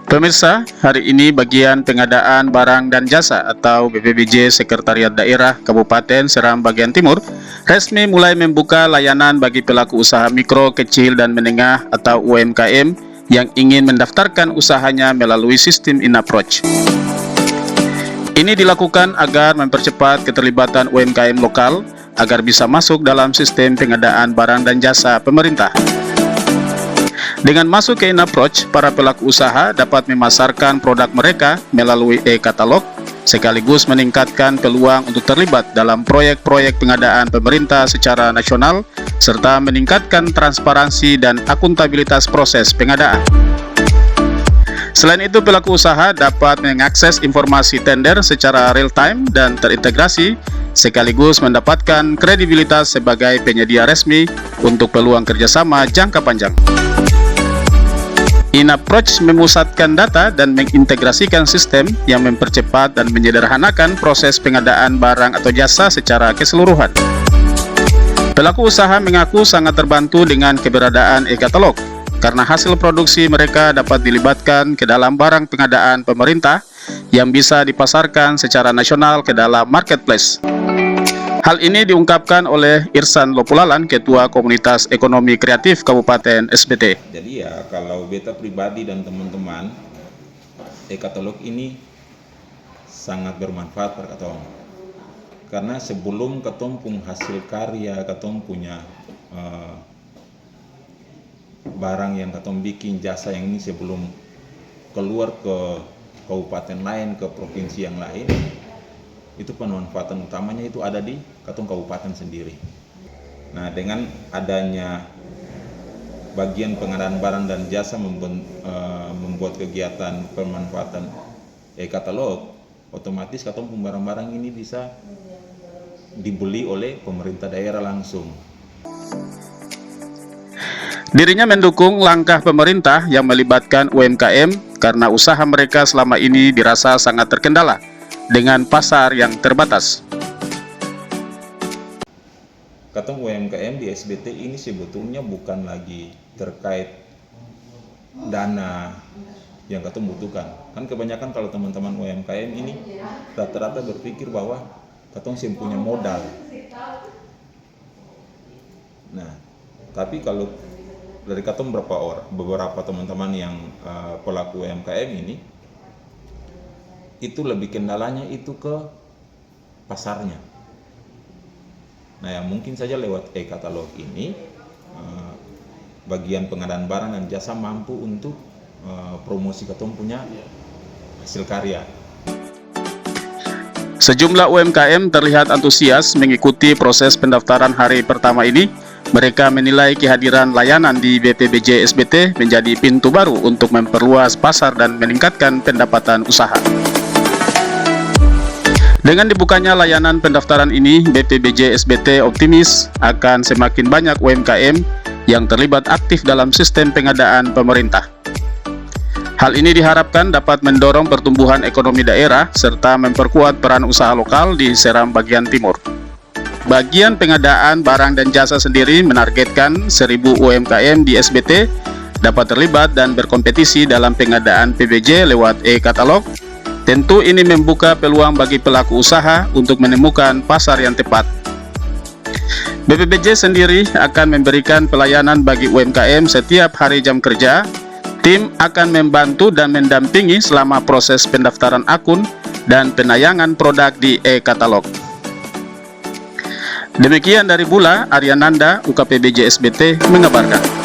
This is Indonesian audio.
Pemirsa, hari ini bagian pengadaan barang dan jasa atau BPBJ Sekretariat Daerah Kabupaten Seram Bagian Timur resmi mulai membuka layanan bagi pelaku usaha mikro, kecil, dan menengah atau UMKM yang ingin mendaftarkan usahanya melalui sistem InApproach. Ini dilakukan agar mempercepat keterlibatan UMKM lokal agar bisa masuk dalam sistem pengadaan barang dan jasa pemerintah. Dengan masuk ke InApproach, para pelaku usaha dapat memasarkan produk mereka melalui e-katalog, sekaligus meningkatkan peluang untuk terlibat dalam proyek-proyek pengadaan pemerintah secara nasional, serta meningkatkan transparansi dan akuntabilitas proses pengadaan. Selain itu, pelaku usaha dapat mengakses informasi tender secara real-time dan terintegrasi, sekaligus mendapatkan kredibilitas sebagai penyedia resmi untuk peluang kerjasama jangka panjang. InApproach memusatkan data dan mengintegrasikan sistem yang mempercepat dan menyederhanakan proses pengadaan barang atau jasa secara keseluruhan. Pelaku usaha mengaku sangat terbantu dengan keberadaan e-katalog, karena hasil produksi mereka dapat dilibatkan ke dalam barang pengadaan pemerintah yang bisa dipasarkan secara nasional ke dalam marketplace. Hal ini diungkapkan oleh Irsan Lopulalan, Ketua Komunitas Ekonomi Kreatif Kabupaten SBT. Jadi ya, kalau beta pribadi dan teman-teman, e-katalog ini sangat bermanfaat per katong. Karena sebelum katong pun hasil karya, katong punya barang yang katong bikin, jasa yang ini sebelum keluar ke kabupaten lain, ke provinsi yang lain, itu pemanfaatan utamanya itu ada di katong kabupaten sendiri. Nah, dengan adanya bagian pengadaan barang dan jasa membuat kegiatan pemanfaatan e-katalog, otomatis katong barang-barang ini bisa dibeli oleh pemerintah daerah langsung. Dirinya mendukung langkah pemerintah yang melibatkan UMKM karena usaha mereka selama ini dirasa sangat terkendala dengan pasar yang terbatas. Katong UMKM di SBT ini sebetulnya bukan lagi terkait dana yang katong butuhkan. Kan kebanyakan kalau teman-teman UMKM ini rata-rata berpikir bahwa katong sih punya modal. Nah, tapi kalau dari katong beberapa teman-teman yang pelaku UMKM ini, itu lebih kendalanya itu ke pasarnya. Nah, yang mungkin saja lewat e-katalog ini, bagian pengadaan barang dan jasa mampu untuk promosi katong punya hasil karya. Sejumlah UMKM terlihat antusias mengikuti proses pendaftaran hari pertama ini. Mereka menilai kehadiran layanan di BPBJ SBT menjadi pintu baru untuk memperluas pasar dan meningkatkan pendapatan usaha. Dengan dibukanya layanan pendaftaran ini, BPBJ SBT optimis akan semakin banyak UMKM yang terlibat aktif dalam sistem pengadaan pemerintah. Hal ini diharapkan dapat mendorong pertumbuhan ekonomi daerah serta memperkuat peran usaha lokal di Seram Bagian Timur. Bagian pengadaan barang dan jasa sendiri menargetkan 1.000 UMKM di SBT dapat terlibat dan berkompetisi dalam pengadaan PBJ lewat e-katalog. Tentu ini membuka peluang bagi pelaku usaha untuk menemukan pasar yang tepat. BPBJ sendiri akan memberikan pelayanan bagi UMKM setiap hari jam kerja. Tim akan membantu dan mendampingi selama proses pendaftaran akun dan penayangan produk di e-katalog. Demikian dari Bula, Aryananda, UKPBJ SBT mengabarkan.